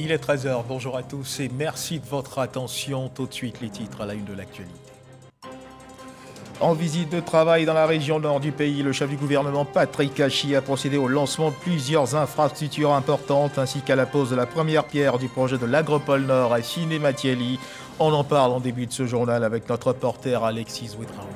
Il est 13 h, bonjour à tous et merci de votre attention. Tout de suite, les titres à la une de l'actualité. En visite de travail dans la région nord du pays, le chef du gouvernement Patrick Kachi a procédé au lancement de plusieurs infrastructures importantes ainsi qu'à la pose de la première pierre du projet de l'Agropole Nord à Siné-Matieli. On en parle en début de ce journal avec notre reporter Alexis Ouedraogo.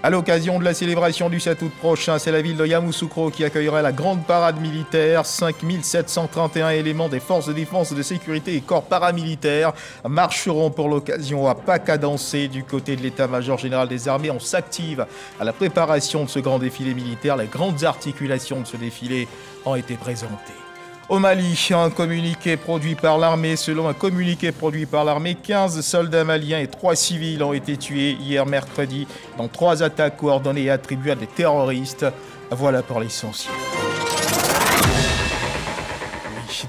À l'occasion de la célébration du 7 août prochain, c'est la ville de Yamoussoukro qui accueillera la grande parade militaire. 5731 éléments des forces de défense et de sécurité et corps paramilitaires marcheront pour l'occasion à pas cadencé du côté de l'état-major général des armées. On s'active à la préparation de ce grand défilé militaire. Les grandes articulations de ce défilé ont été présentées. Au Mali, un communiqué produit par l'armée. Selon un communiqué produit par l'armée, 15 soldats maliens et 3 civils ont été tués hier mercredi dans 3 attaques coordonnées et attribuées à des terroristes. Voilà pour l'essentiel.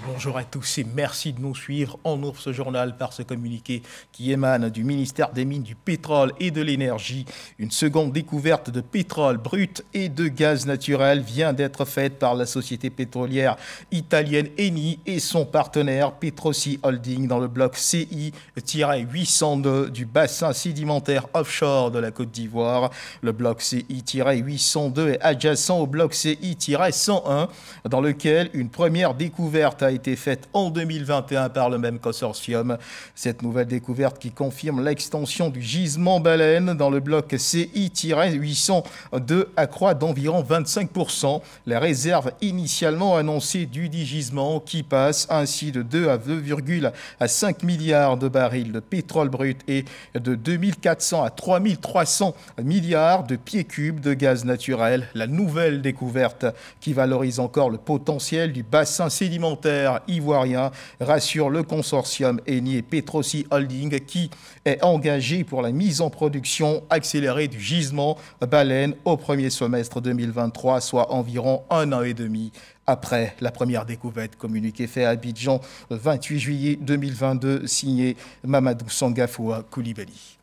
Bonjour à tous et merci de nous suivre. On ouvre ce journal par ce communiqué qui émane du ministère des Mines, du Pétrole et de l'Énergie. Une seconde découverte de pétrole brut et de gaz naturel vient d'être faite par la société pétrolière italienne Eni et son partenaire Petrosi Holding dans le bloc CI-802 du bassin sédimentaire offshore de la Côte d'Ivoire. Le bloc CI-802 est adjacent au bloc CI-101 dans lequel une première découverte a été faite en 2021 par le même consortium. Cette nouvelle découverte qui confirme l'extension du gisement baleine dans le bloc CI-802 accroît d'environ 25% les réserves initialement annoncées du dit gisement qui passe ainsi de 2 à 2,5 milliards de barils de pétrole brut et de 2400 à 3300 milliards de pieds cubes de gaz naturel. La nouvelle découverte qui valorise encore le potentiel du bassin sédimentaire ivoirien rassure le consortium Eni et Petrosi Holding qui est engagé pour la mise en production accélérée du gisement baleine au premier semestre 2023, soit environ 1 an et demi après la première découverte. Communiqué fait à Abidjan le 28 juillet 2022, signé Mamadou Sangafoua Koulibaly.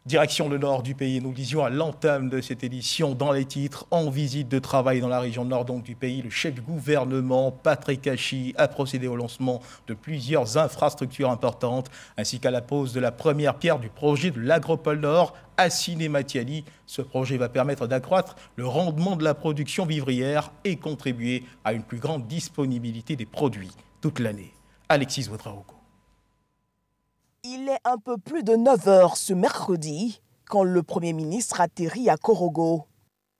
Direction le nord du pays, nous le disions à l'entame de cette édition dans les titres. En visite de travail dans la région nord donc du pays, le chef du gouvernement Patrick Kachi a procédé au lancement de plusieurs infrastructures importantes ainsi qu'à la pose de la première pierre du projet de l'Agropole Nord à Siné-Matieli. Ce projet va permettre d'accroître le rendement de la production vivrière et contribuer à une plus grande disponibilité des produits toute l'année. Alexis Ouedraogo. Il est un peu plus de 9 h ce mercredi quand le Premier ministre atterrit à Korogo.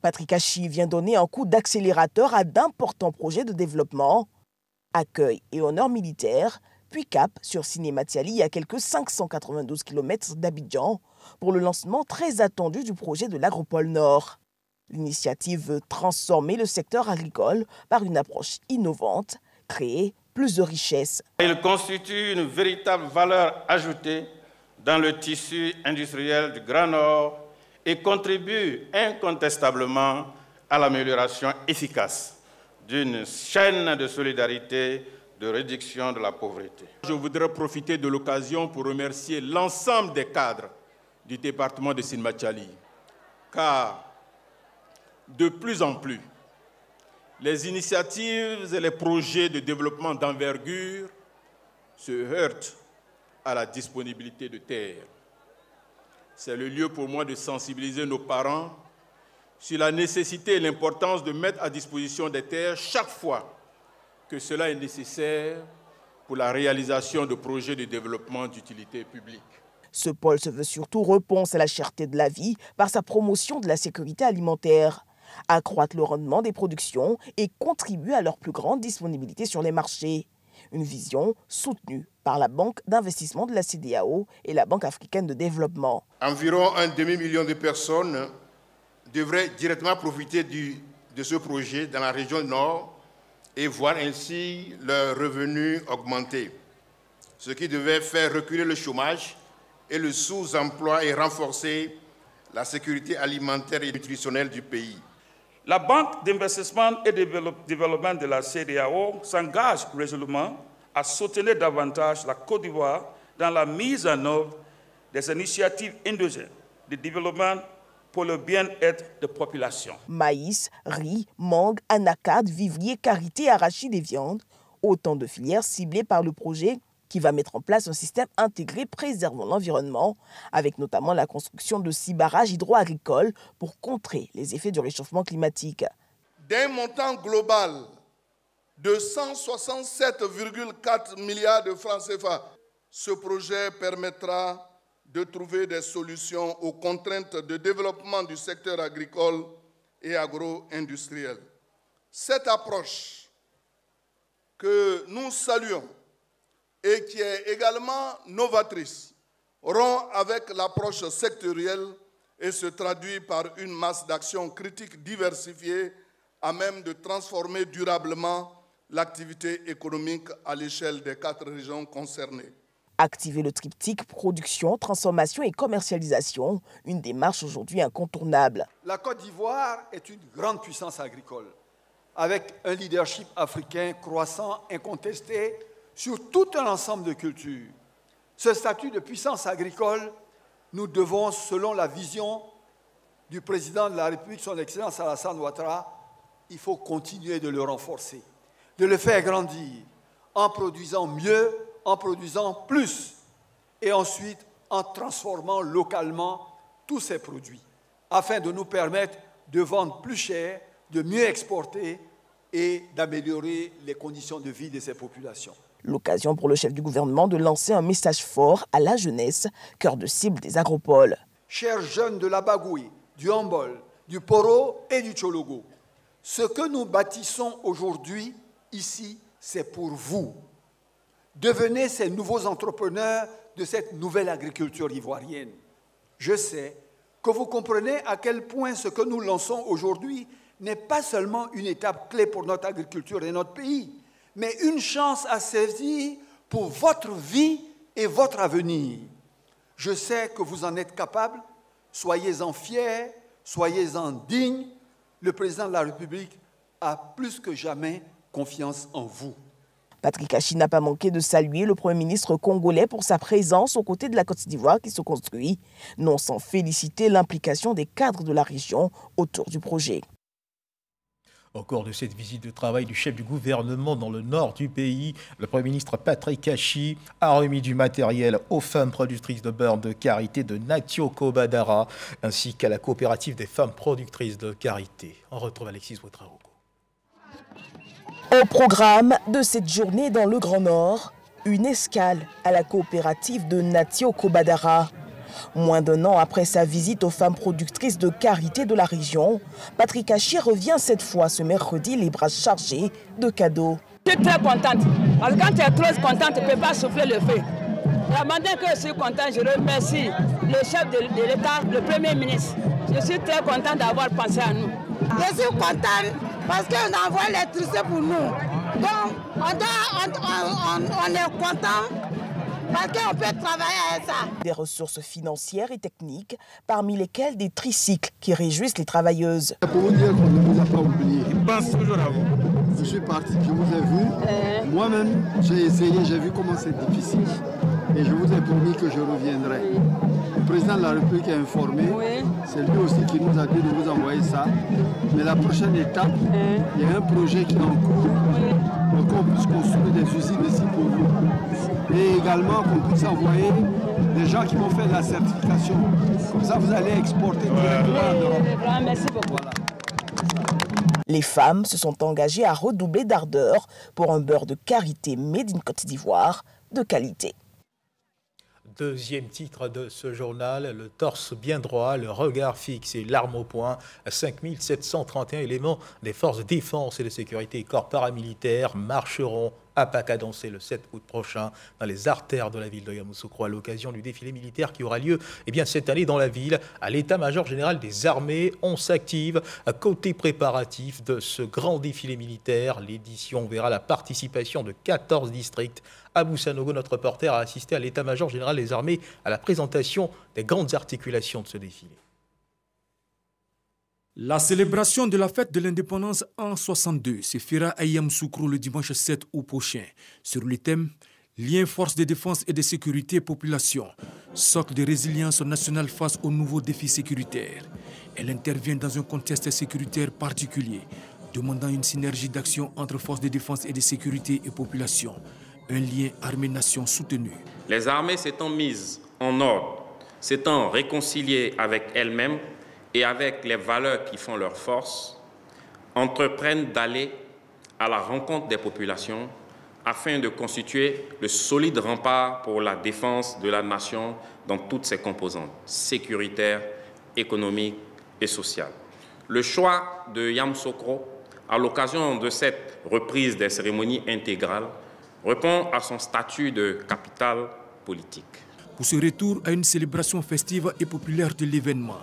Patrick Kachi vient donner un coup d'accélérateur à d'importants projets de développement. Accueil et honneur militaire, puis cap sur Siné-Matieli à quelques 592 km d'Abidjan pour le lancement très attendu du projet de l'Agropole Nord. L'initiative veut transformer le secteur agricole par une approche innovante, créer plus de richesses. Il constitue une véritable valeur ajoutée dans le tissu industriel du Grand Nord et contribue incontestablement à l'amélioration efficace d'une chaîne de solidarité de réduction de la pauvreté. Je voudrais profiter de l'occasion pour remercier l'ensemble des cadres du département de Siné-Matieli, car de plus en plus, les initiatives et les projets de développement d'envergure se heurtent à la disponibilité de terre. C'est le lieu pour moi de sensibiliser nos parents sur la nécessité et l'importance de mettre à disposition des terres chaque fois que cela est nécessaire pour la réalisation de projets de développement d'utilité publique. Ce pôle se veut surtout réponse à la cherté de la vie par sa promotion de la sécurité alimentaire, accroître le rendement des productions et contribuer à leur plus grande disponibilité sur les marchés. Une vision soutenue par la Banque d'investissement de la CEDEAO et la Banque africaine de développement. Environ 1 demi-million de personnes devraient directement profiter de ce projet dans la région nord et voir ainsi leurs revenus augmenter, ce qui devait faire reculer le chômage et le sous-emploi et renforcer la sécurité alimentaire et nutritionnelle du pays. La Banque d'investissement et de développement de la CEDEAO s'engage résolument à soutenir davantage la Côte d'Ivoire dans la mise en œuvre des initiatives endogènes de développement pour le bien-être des populations. Maïs, riz, mangue, anacarde, vivrier, karité, arachide et viande. Autant de filières ciblées par le projet qui va mettre en place un système intégré préservant l'environnement, avec notamment la construction de 6 barrages hydro-agricoles pour contrer les effets du réchauffement climatique. D'un montant global de 167,4 milliards de francs CFA, ce projet permettra de trouver des solutions aux contraintes de développement du secteur agricole et agro-industriel. Cette approche que nous saluons et qui est également novatrice rompt avec l'approche sectorielle et se traduit par une masse d'actions critiques diversifiées à même de transformer durablement l'activité économique à l'échelle des 4 régions concernées. Activer le triptyque production, transformation et commercialisation, une démarche aujourd'hui incontournable. La Côte d'Ivoire est une grande puissance agricole, avec un leadership africain croissant, incontesté, sur tout un ensemble de cultures. Ce statut de puissance agricole, nous devons, selon la vision du président de la République, son Excellence Alassane Ouattara, il faut continuer de le renforcer, de le faire grandir, en produisant mieux, en produisant plus, et ensuite en transformant localement tous ces produits, afin de nous permettre de vendre plus cher, de mieux exporter et d'améliorer les conditions de vie de ces populations. L'occasion pour le chef du gouvernement de lancer un message fort à la jeunesse, cœur de cible des agropoles. Chers jeunes de la Bagoué, du Hambol, du Poro et du Tchologo, ce que nous bâtissons aujourd'hui, ici, c'est pour vous. Devenez ces nouveaux entrepreneurs de cette nouvelle agriculture ivoirienne. Je sais que vous comprenez à quel point ce que nous lançons aujourd'hui n'est pas seulement une étape clé pour notre agriculture et notre pays, mais une chance à saisir pour votre vie et votre avenir. Je sais que vous en êtes capables, soyez-en fiers, soyez-en dignes. Le président de la République a plus que jamais confiance en vous. Patrick Achi n'a pas manqué de saluer le Premier ministre congolais pour sa présence aux côtés de la Côte d'Ivoire qui se construit, non sans féliciter l'implication des cadres de la région autour du projet. Au cours de cette visite de travail du chef du gouvernement dans le nord du pays, le Premier ministre Patrick Achi a remis du matériel aux femmes productrices de beurre de karité de Natioko Badara ainsi qu'à la coopérative des femmes productrices de karité. On retrouve Alexis Ouetraogo. Au programme de cette journée dans le Grand Nord, une escale à la coopérative de Natioko Badara. Moins d'un an après sa visite aux femmes productrices de karité de la région, Patrick Achi revient cette fois ce mercredi les bras chargés de cadeaux. Je suis très contente, parce que quand tu es trop contente, tu ne peux pas souffler le feu. La manière que je suis contente, je remercie le chef de l'État, le Premier ministre. Je suis très contente d'avoir pensé à nous. Je suis contente parce qu'on envoie l'électricité pour nous. Donc, on est content. Parce qu'on peut travailler avec ça. Des ressources financières et techniques, parmi lesquelles des tricycles qui réjouissent les travailleuses. Pour vous dire qu'on ne vous a pas oublié. Il pense toujours à vous. Je suis parti, je vous ai vu. Moi-même, j'ai essayé, j'ai vu comment c'est difficile. Et je vous ai promis que je reviendrai. Le président de la République est informé. C'est lui aussi qui nous a dit de vous envoyer ça. Mais la prochaine étape, il y a un projet qui est en cours pour qu'on puisse construire des usines ici pour vous. Et également qu'on puisse envoyer des gens qui vont faire la certification. Comme ça, vous allez exporter directement en Europe. Merci beaucoup. Voilà. Les femmes se sont engagées à redoubler d'ardeur pour un beurre de karité made in Côte d'Ivoire de qualité. Deuxième titre de ce journal, le torse bien droit, le regard fixe et l'arme au poing. 5731 éléments des forces de défense et de sécurité et corps paramilitaires marcheront à pas cadencé le 7 août prochain dans les artères de la ville de Yamoussoukro à l'occasion du défilé militaire qui aura lieu cette année dans la ville. À l'état-major général des armées, on s'active à côté préparatif de ce grand défilé militaire. L'édition verra la participation de 14 districts. Abou Sanogo, notre reporter, a assisté à l'état-major général des armées à la présentation des grandes articulations de ce défilé. La célébration de la fête de l'indépendance en 62 se fera à Yamoussoukro le dimanche 7 août prochain sur le thème « Lien force de défense et de sécurité population, socle de résilience nationale face aux nouveaux défis sécuritaires. Elle intervient dans un contexte sécuritaire particulier, demandant une synergie d'action entre forces de défense et de sécurité et population. Un lien armée-nation soutenu. Les armées s'étant mises en ordre, s'étant réconciliées avec elles-mêmes et avec les valeurs qui font leur force, entreprennent d'aller à la rencontre des populations afin de constituer le solide rempart pour la défense de la nation dans toutes ses composantes, sécuritaires, économiques et sociales. Le choix de Yamoussoukro, à l'occasion de cette reprise des cérémonies intégrales, répond à son statut de capitale politique. Pour ce retour à une célébration festive et populaire de l'événement,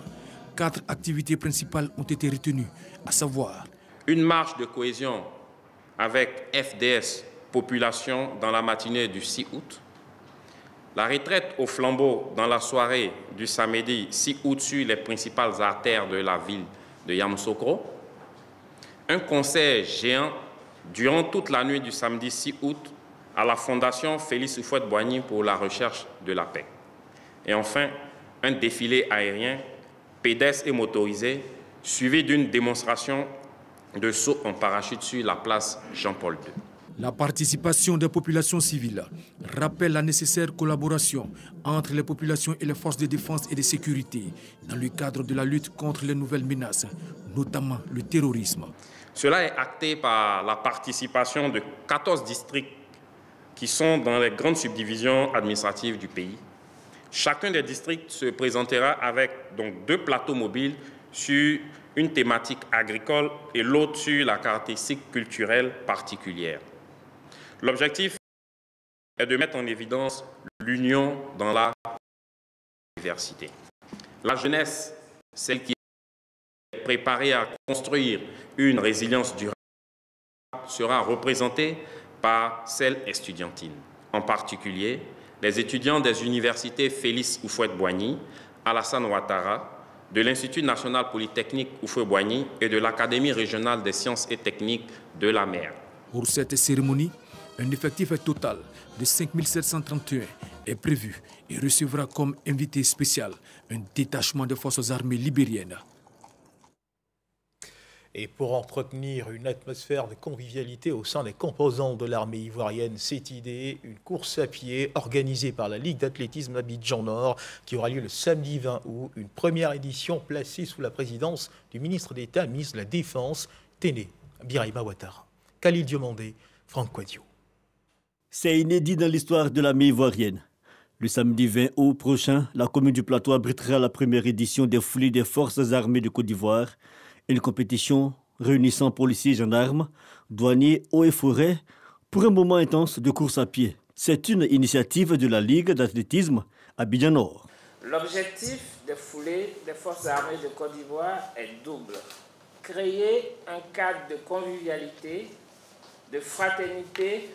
4 activités principales ont été retenues, à savoir une marche de cohésion avec FDS Population dans la matinée du 6 août, la retraite au flambeau dans la soirée du samedi 6 août sur les principales artères de la ville de Yamoussoukro, un concert géant durant toute la nuit du samedi 6 août à la Fondation Félix Houphouët-Boigny pour la recherche de la paix. Et enfin, un défilé aérien, pédestre et motorisé, suivi d'une démonstration de saut en parachute sur la place Jean-Paul II. La participation des populations civiles rappelle la nécessaire collaboration entre les populations et les forces de défense et de sécurité dans le cadre de la lutte contre les nouvelles menaces, notamment le terrorisme. Cela est acté par la participation de 14 districts qui sont dans les grandes subdivisions administratives du pays. Chacun des districts se présentera avec donc 2 plateaux mobiles sur une thématique agricole et l'autre sur la caractéristique culturelle particulière. L'objectif est de mettre en évidence l'union dans la diversité. La jeunesse, celle qui est préparée à construire une résilience durable, sera représentée par celle estudiantine. En particulier, les étudiants des universités Félix Houphouët-Boigny, Alassane Ouattara, de l'Institut national polytechnique Houphouët-Boigny et de l'Académie régionale des sciences et techniques de la mer. Pour cette cérémonie, un effectif total de 5 731 est prévu et recevra comme invité spécial un détachement de forces armées libériennes. Et pour entretenir une atmosphère de convivialité au sein des composants de l'armée ivoirienne, cette idée, une course à pied organisée par la Ligue d'athlétisme Abidjan Nord qui aura lieu le samedi 20 août, une première édition placée sous la présidence du ministre d'État, ministre de la Défense, Téné Birahima Ouattara. Khalil Diomandé, Franck Quadio. C'est inédit dans l'histoire de l'armée ivoirienne. Le samedi 20 août prochain, la commune du Plateau abritera la première édition des foulées des forces armées de Côte d'Ivoire, une compétition réunissant policiers et gendarmes, douaniers, eaux et forêts, pour un moment intense de course à pied. C'est une initiative de la Ligue d'athlétisme Abidjan Nord. L'objectif des foulées des forces armées de Côte d'Ivoire est double. Créer un cadre de convivialité, de fraternité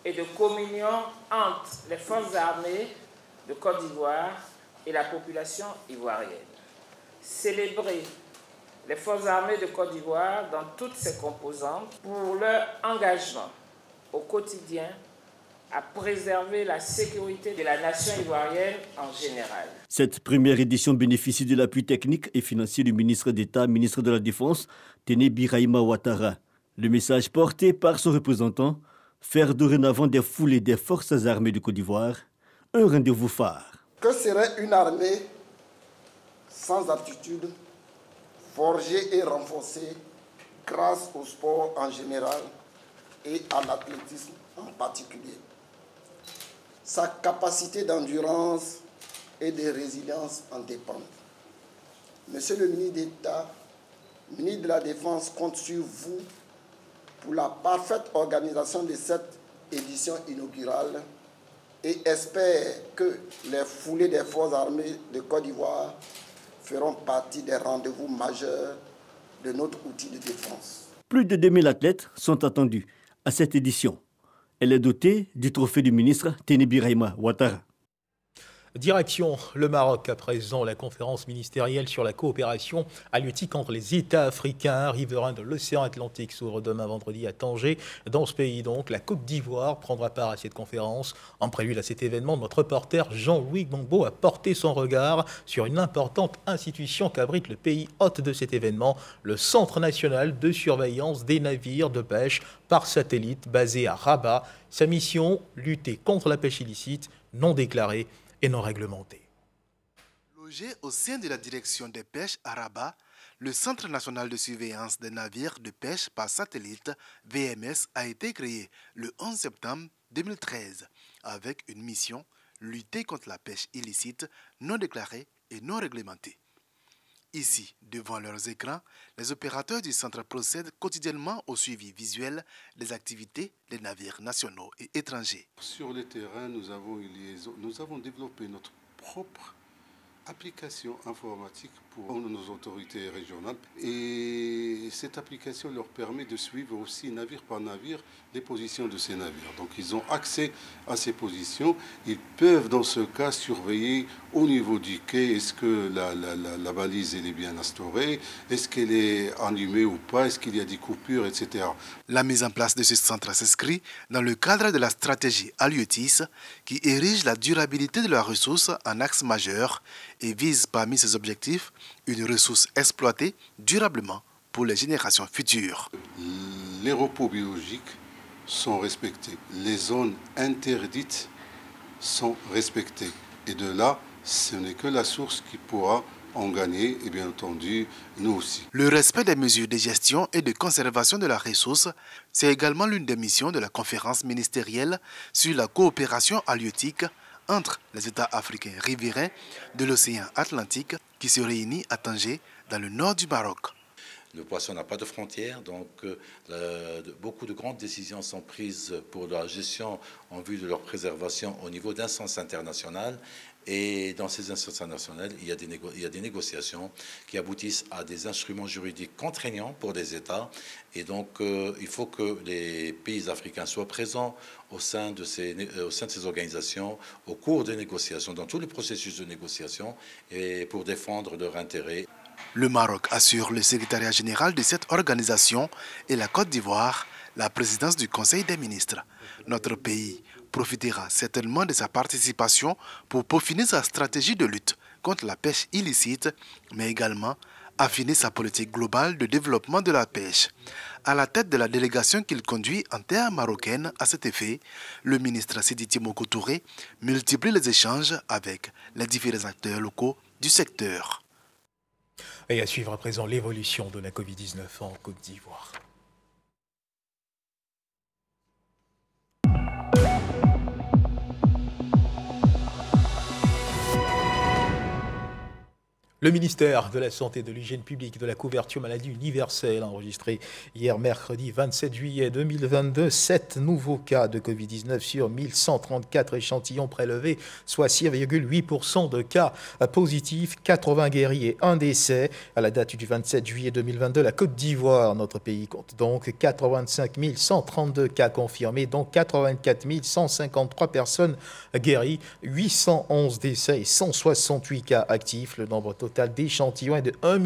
et de communion entre les forces armées de Côte d'Ivoire et la population ivoirienne. Célébrer les forces armées de Côte d'Ivoire dans toutes ses composantes pour leur engagement au quotidien à préserver la sécurité de la nation ivoirienne en général. Cette première édition bénéficie de l'appui technique et financier du ministre d'État, ministre de la Défense, Téné Birahima Ouattara. Le message porté par son représentant, faire dorénavant des foulées des forces armées de Côte d'Ivoire un rendez-vous phare. Que serait une armée sans aptitude, forgée et renforcée grâce au sport en général et à l'athlétisme en particulier? Sa capacité d'endurance et de résilience en dépend. Monsieur le ministre d'État, ministre de la Défense, compte sur vous pour la parfaite organisation de cette édition inaugurale et espère que les foulées des forces armées de Côte d'Ivoire feront partie des rendez-vous majeurs de notre outil de défense. Plus de 2000 athlètes sont attendus à cette édition. Elle est dotée du trophée du ministre Téné Birahima Ouattara. Direction le Maroc à présent. La conférence ministérielle sur la coopération halieutique entre les États africains riverains de l'océan Atlantique s'ouvre demain vendredi à Tanger. Dans ce pays donc, la Côte d'Ivoire prendra part à cette conférence. En prélude à cet événement, notre reporter Jean-Louis Gbongbo a porté son regard sur une importante institution qu'abrite le pays hôte de cet événement, le Centre national de surveillance des navires de pêche par satellite basé à Rabat. Sa mission, lutter contre la pêche illicite, non déclarée et non réglementée. Logé au sein de la direction des pêches à Rabat, le Centre national de surveillance des navires de pêche par satellite, VMS, a été créé le 11 septembre 2013 avec une mission, lutter contre la pêche illicite, non déclarée et non réglementée. Ici, devant leurs écrans, les opérateurs du centre procèdent quotidiennement au suivi visuel des activités des navires nationaux et étrangers. Sur le terrain, nous avons développé notre propre application informatique pour nos autorités régionales. Et cette application leur permet de suivre aussi navire par navire les positions de ces navires. Donc ils ont accès à ces positions. Ils peuvent dans ce cas surveiller au niveau du quai, est-ce que la balise elle est bien instaurée, est-ce qu'elle est allumée ou pas, est-ce qu'il y a des coupures, etc. La mise en place de ce centre s'inscrit dans le cadre de la stratégie Halieutis qui érige la durabilité de la ressource en axe majeur et vise parmi ses objectifs une ressource exploitée durablement pour les générations futures. Les repos biologiques sont respectés, les zones interdites sont respectées. Et de là, ce n'est que la source qui pourra en gagner et bien entendu, nous aussi. Le respect des mesures de gestion et de conservation de la ressource, c'est également l'une des missions de la conférence ministérielle sur la coopération halieutique entre les États africains riverains de l'océan Atlantique qui se réunit à Tanger, dans le nord du Maroc. Le poisson n'a pas de frontières, donc beaucoup de grandes décisions sont prises pour la gestion en vue de leur préservation au niveau d'instances internationales. Et dans ces instances internationales, il y a des négociations qui aboutissent à des instruments juridiques contraignants pour les États. Et donc, il faut que les pays africains soient présents au sein de ces organisations, au cours des négociations, dans tous les processus de négociation, et pour défendre leurs intérêts. Le Maroc assure le secrétariat général de cette organisation et la Côte d'Ivoire la présidence du Conseil des ministres. Notre pays profitera certainement de sa participation pour peaufiner sa stratégie de lutte contre la pêche illicite, mais également affiner sa politique globale de développement de la pêche. À la tête de la délégation qu'il conduit en terre marocaine à cet effet, le ministre Sidi Timoko Touré multiplie les échanges avec les différents acteurs locaux du secteur. Et à suivre à présent l'évolution de la Covid-19 en Côte d'Ivoire. Le ministère de la Santé et de l'Hygiène publique de la couverture maladie universelle a enregistré hier mercredi 27 juillet 2022 7 nouveaux cas de Covid-19 sur 1134 échantillons prélevés, soit 6,8% de cas positifs, 80 guéris et 1 décès. À la date du 27 juillet 2022, la Côte d'Ivoire, notre pays, compte donc 85 132 cas confirmés, dont 84 153 personnes guéries, 811 décès et 168 cas actifs. Le nombre total d'échantillons est de 1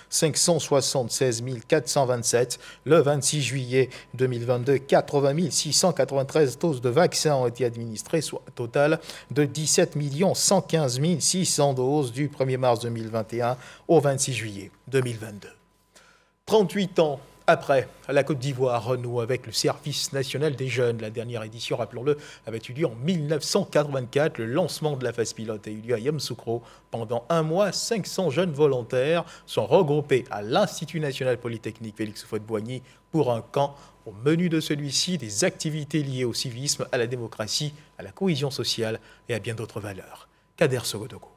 576 427. Le 26 juillet 2022, 80 693 doses de vaccins ont été administrées, soit un total de 17 115 600 doses du 1er mars 2021 au 26 juillet 2022. 38 ans après, la Côte d'Ivoire renoue avec le service national des jeunes. La dernière édition, rappelons-le, avait eu lieu en 1984. Le lancement de la phase pilote a eu lieu à Yamoussoukro. Pendant un mois, 500 jeunes volontaires sont regroupés à l'Institut national polytechnique Félix Houphouët-Boigny pour un camp. Au menu de celui-ci, des activités liées au civisme, à la démocratie, à la cohésion sociale et à bien d'autres valeurs. Kader Sogodogo.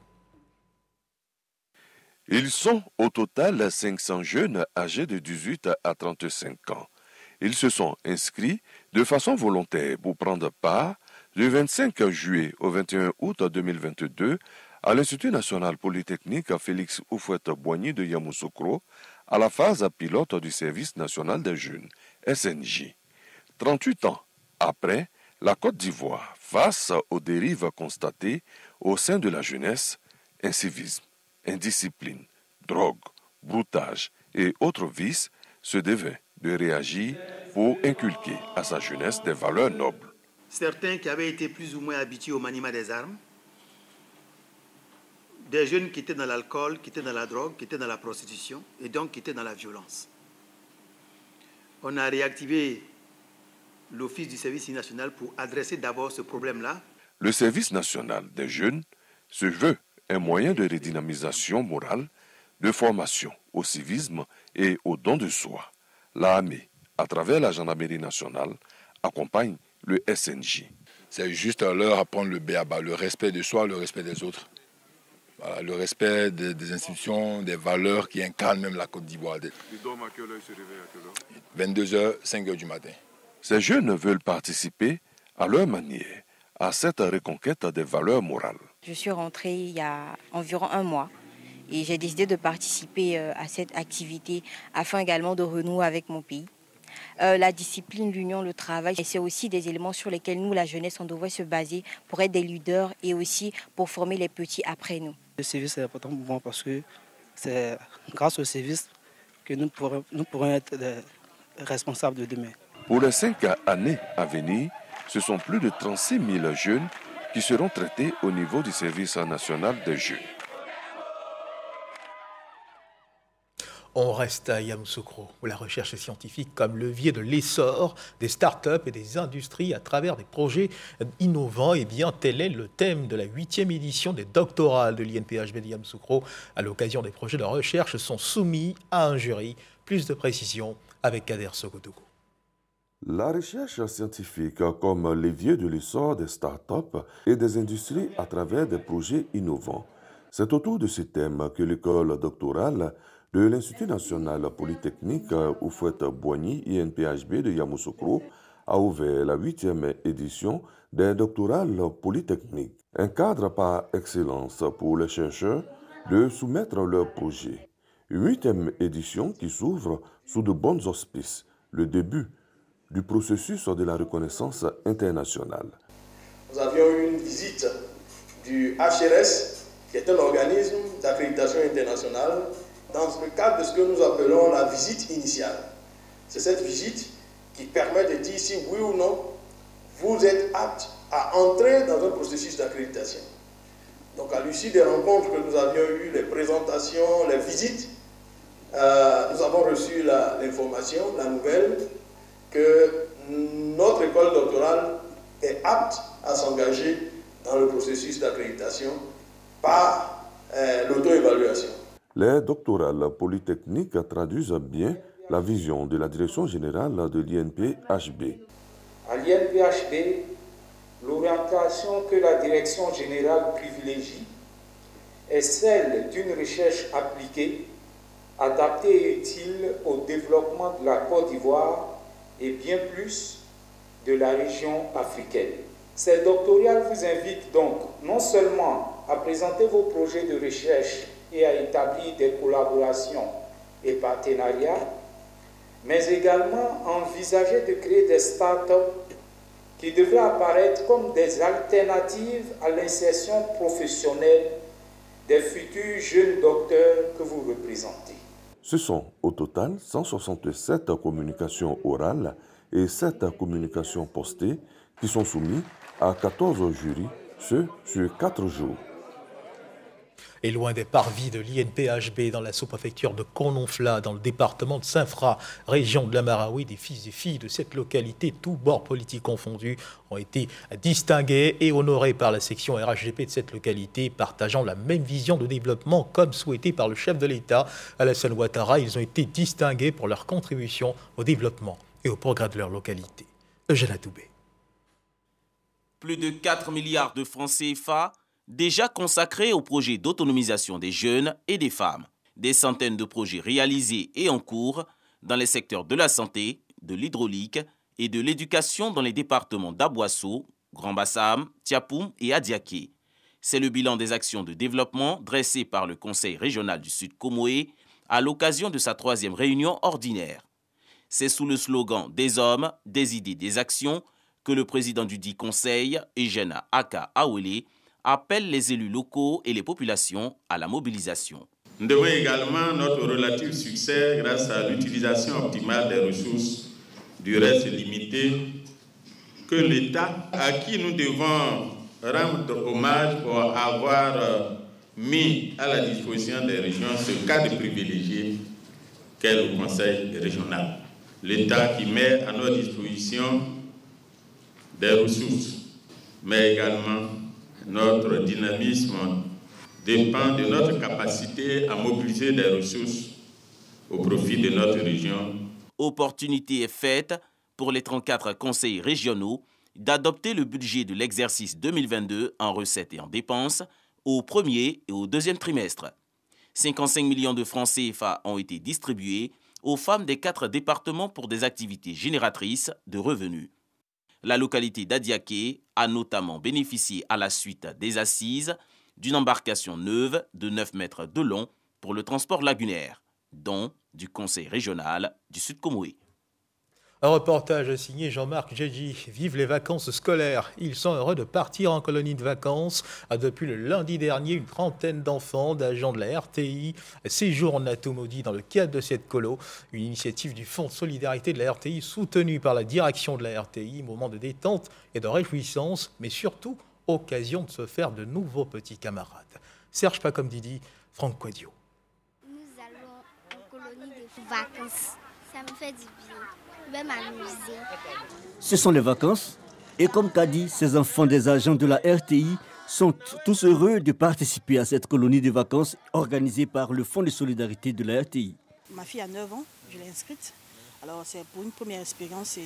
Ils sont au total 500 jeunes âgés de 18 à 35 ans. Ils se sont inscrits de façon volontaire pour prendre part du 25 juillet au 21 août 2022 à l'Institut national polytechnique Félix Houphouët-Boigny de Yamoussoukro à la phase pilote du service national des jeunes, SNJ. 38 ans après, la Côte d'Ivoire Face aux dérives constatées au sein de la jeunesse, incivisme, indiscipline, drogue, broutage et autres vices, se devait de réagir pour inculquer à sa jeunesse des valeurs nobles. Certains qui avaient été plus ou moins habitués au maniement des armes, des jeunes qui étaient dans l'alcool, qui étaient dans la drogue, qui étaient dans la prostitution et donc qui étaient dans la violence. On a réactivé l'Office du service national pour adresser d'abord ce problème-là. Le service national des jeunes se veut un moyen de redynamisation morale, de formation au civisme et au don de soi. L'armée, à travers la gendarmerie nationale, accompagne le SNJ. C'est juste leur apprendre le b.a.-ba, le respect de soi, le respect des autres. Voilà, le respect des institutions, des valeurs qui incarnent même la Côte d'Ivoire. Ils dorment à quelle heure, ils se réveillent à quelle heure? 22h, 5h du matin. Ces jeunes veulent participer à leur manière à cette reconquête des valeurs morales. Je suis rentrée il y a environ un mois et j'ai décidé de participer à cette activité afin également de renouer avec mon pays. La discipline, l'union, le travail, c'est aussi des éléments sur lesquels nous, la jeunesse, on devrait se baser pour être des leaders et aussi pour former les petits après nous. Le service est important pour moi parce que c'est grâce au service que nous pourrons être des responsables de demain. Pour les 5 années à venir, ce sont plus de 36 000 jeunes qui seront traités au niveau du service national des jeunes. On reste à Yamoussoukro, où la recherche scientifique comme levier de l'essor des start-up et des industries à travers des projets innovants. Et bien, tel est le thème de la 8e édition des doctorales de l'INPHB de Yamoussoukro. À l'occasion des projets de recherche sont soumis à un jury. Plus de précisions avec Kader Sogodougou. La recherche scientifique comme levier de l'essor des start-up et des industries à travers des projets innovants. C'est autour de ce thème que l'école doctorale de l'Institut national polytechnique Houphouët-Boigny INPHB de Yamoussoukro a ouvert la 8e édition des doctorales polytechniques. Un cadre par excellence pour les chercheurs de soumettre leurs projets. Une 8e édition qui s'ouvre sous de bons auspices, le début du processus de la reconnaissance internationale. Nous avions eu une visite du HRS, qui est un organisme d'accréditation internationale, dans le cadre de ce que nous appelons la visite initiale. C'est cette visite qui permet de dire si oui ou non vous êtes apte à entrer dans un processus d'accréditation. Donc à l'issue des rencontres que nous avions eues, les présentations, les visites, nous avons reçu l'information, la nouvelle, que notre école doctorale est apte à s'engager dans le processus d'accréditation par l'auto-évaluation. Les doctorales polytechniques traduisent bien la vision de la direction générale de l'INPHB. À l'INPHB, l'orientation que la direction générale privilégie est celle d'une recherche appliquée, adaptée et utile au développement de la Côte d'Ivoire et bien plus de la région africaine. Ces doctorales vous invitent donc non seulement à présenter vos projets de recherche et à établir des collaborations et partenariats, mais également à envisager de créer des start-up qui devraient apparaître comme des alternatives à l'insertion professionnelle des futurs jeunes docteurs que vous représentez. Ce sont au total 167 communications orales et 7 communications postées qui sont soumises à 14 jurys, ce sur 4 jours. Et loin des parvis de l'INPHB dans la sous-préfecture de Kononfla, dans le département de Saint-Fra, région de la Marawi, des fils et filles de cette localité, tous bords politiques confondus, ont été distingués et honorés par la section RHGP de cette localité, partageant la même vision de développement comme souhaité par le chef de l'État, Alassane Ouattara. Ils ont été distingués pour leur contribution au développement et au progrès de leur localité. Eugène Atoubé. Plus de 4 milliards de francs CFA déjà consacrés au projet d'autonomisation des jeunes et des femmes. Des centaines de projets réalisés et en cours dans les secteurs de la santé, de l'hydraulique et de l'éducation dans les départements d'Abouasso, Grand Bassam, Tiapoum et Adiaké. C'est le bilan des actions de développement dressées par le Conseil régional du Sud Comoé à l'occasion de sa 3e réunion ordinaire. C'est sous le slogan « Des hommes, des idées, des actions » que le président du dit conseil, Eugène Aka Awele, appelle les élus locaux et les populations à la mobilisation. Nous devons également notre relatif succès grâce à l'utilisation optimale des ressources du reste limité que l'État, à qui nous devons rendre hommage pour avoir mis à la disposition des régions ce cadre privilégié qu'est le Conseil régional. L'État qui met à notre disposition des ressources, mais également notre dynamisme dépend de notre capacité à mobiliser des ressources au profit de notre région. Opportunité est faite pour les 34 conseils régionaux d'adopter le budget de l'exercice 2022 en recettes et en dépenses au premier et au deuxième trimestre. 55 millions de francs CFA ont été distribués aux femmes des 4 départements pour des activités génératrices de revenus. La localité d'Adiaké a notamment bénéficié à la suite des assises d'une embarcation neuve de 9 mètres de long pour le transport lagunaire, dont du conseil régional du Sud Comoé. Un reportage signé Jean-Marc Djedji. Vive les vacances scolaires. Ils sont heureux de partir en colonie de vacances. Depuis le lundi dernier, une trentaine d'enfants, d'agents de la RTI, séjournent à Tomodi dans le cadre de cette colo. Une initiative du Fonds de solidarité de la RTI, soutenue par la direction de la RTI. Moment de détente et de réjouissance, mais surtout occasion de se faire de nouveaux petits camarades. Serge Pacom Didi, Franck Quadio. Nous allons en colonie de vacances. Ça me fait du bien. Je vais m'amuser. Ce sont les vacances et comme qu'a dit, ces enfants des agents de la RTI sont tous heureux de participer à cette colonie de vacances organisée par le Fonds de solidarité de la RTI. Ma fille a 9 ans, je l'ai inscrite. Alors c'est pour une première expérience et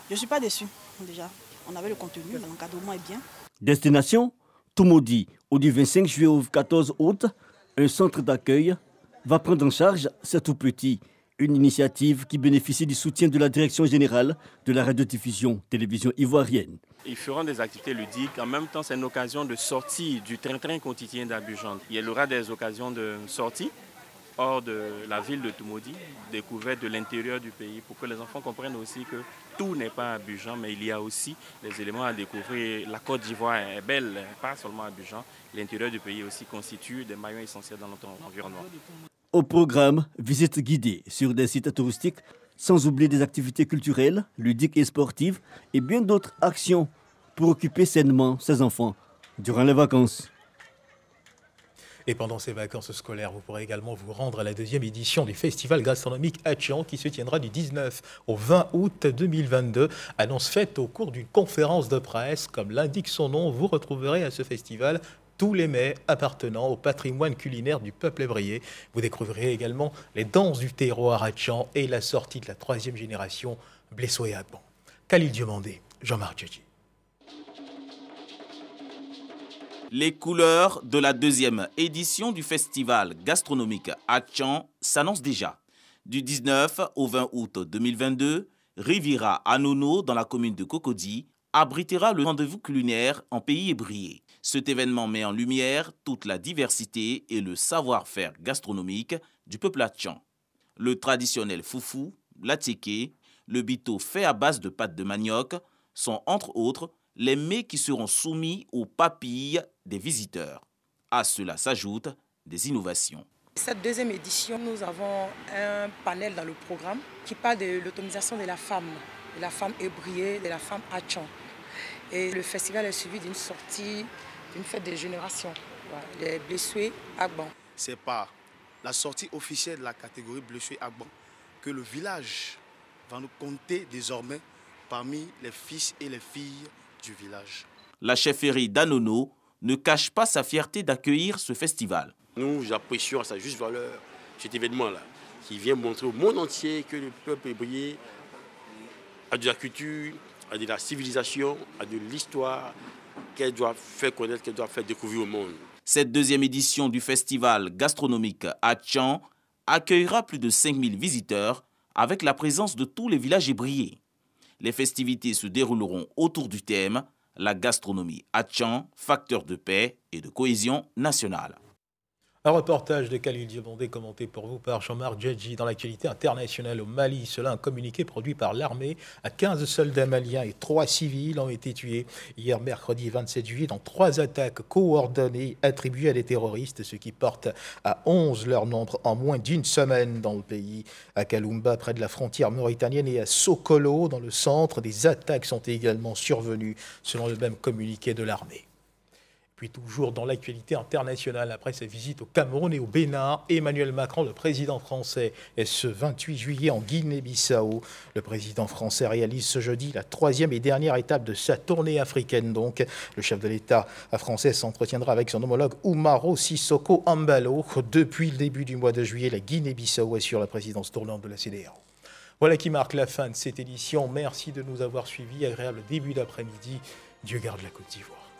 je ne suis pas déçue déjà. On avait le contenu, l'encadrement est bien. Destination Tomodi, du 25 juillet au 14 août, un centre d'accueil va prendre en charge ces tout-petits. Une initiative qui bénéficie du soutien de la Direction générale de la radiodiffusion télévision ivoirienne. Ils feront des activités ludiques. En même temps, c'est une occasion de sortie du train-train quotidien d'Abidjan. Il y aura des occasions de sortie hors de la ville de Tomodi, découverte de l'intérieur du pays, pour que les enfants comprennent aussi que tout n'est pas Abidjan, mais il y a aussi des éléments à découvrir. La Côte d'Ivoire est belle, pas seulement Abidjan. L'intérieur du pays aussi constitue des maillons essentiels dans notre environnement. Au programme, visites guidées sur des sites touristiques, sans oublier des activités culturelles, ludiques et sportives, et bien d'autres actions pour occuper sainement ses enfants durant les vacances. Et pendant ces vacances scolaires, vous pourrez également vous rendre à la 2e édition du festival gastronomique Hatchan qui se tiendra du 19 au 20 août 2022. Annonce faite au cours d'une conférence de presse. Comme l'indique son nom, vous retrouverez à ce festival tous les mets appartenant au patrimoine culinaire du peuple évrier. Vous découvrirez également les danses du terroir Hatchan et la sortie de la 3e génération Blesso et Agban. Khalil Diomandé, Jean-Marc Djedji. Les couleurs de la 2e édition du festival gastronomique Hatchan s'annoncent déjà. Du 19 au 20 août 2022, Riviera Anono, dans la commune de Cocody, abritera le rendez-vous culinaire en pays ébrié. Cet événement met en lumière toute la diversité et le savoir-faire gastronomique du peuple Hatchan. Le traditionnel foufou, l'attiéké, le bito fait à base de pâte de manioc sont entre autres les mets qui seront soumis aux papilles des visiteurs. À cela s'ajoutent des innovations. Cette 2e édition, nous avons un panel dans le programme qui parle de l'autonomisation de la femme ébriée, de la femme Hatchan. Et le festival est suivi d'une sortie, d'une fête des générations, les Blessoué Agban. C'est par la sortie officielle de la catégorie Blessoué Agban que le village va nous compter désormais parmi les fils et les filles du village. La chefferie d'Anono ne cache pas sa fierté d'accueillir ce festival. Nous apprécions à sa juste valeur cet événement-là, qui vient montrer au monde entier que le peuple hébreu a de la culture, a de la civilisation, a de l'histoire qu'elle doit faire connaître, qu'elle doit faire découvrir au monde. Cette 2e édition du festival gastronomique Hatchan accueillera plus de 5000 visiteurs avec la présence de tous les villages ébriés. Les festivités se dérouleront autour du thème « La gastronomie Hatchan, facteur de paix et de cohésion nationale ». Un reportage de Khalil Diabondé commenté pour vous par Jean-Marc Djedji. Dans l'actualité internationale au Mali, cela un communiqué produit par l'armée. 15 soldats maliens et 3 civils ont été tués hier mercredi 27 juillet dans 3 attaques coordonnées attribuées à des terroristes, ce qui porte à 11 leur nombre en moins d'une semaine dans le pays. À Kaloumba, près de la frontière mauritanienne, et à Sokolo, dans le centre, des attaques sont également survenues, selon le même communiqué de l'armée. Puis toujours dans l'actualité internationale, après sa visite au Cameroun et au Bénin, Emmanuel Macron, le président français, est ce 28 juillet en Guinée-Bissau. Le président français réalise ce jeudi la 3e et dernière étape de sa tournée africaine. Donc, le chef de l'État français s'entretiendra avec son homologue Umaro Sissoko Embalo. Depuis le début du mois de juillet, la Guinée-Bissau assure la présidence tournante de la CEDEAO. Voilà qui marque la fin de cette édition. Merci de nous avoir suivis. Agréable début d'après-midi. Dieu garde la Côte d'Ivoire.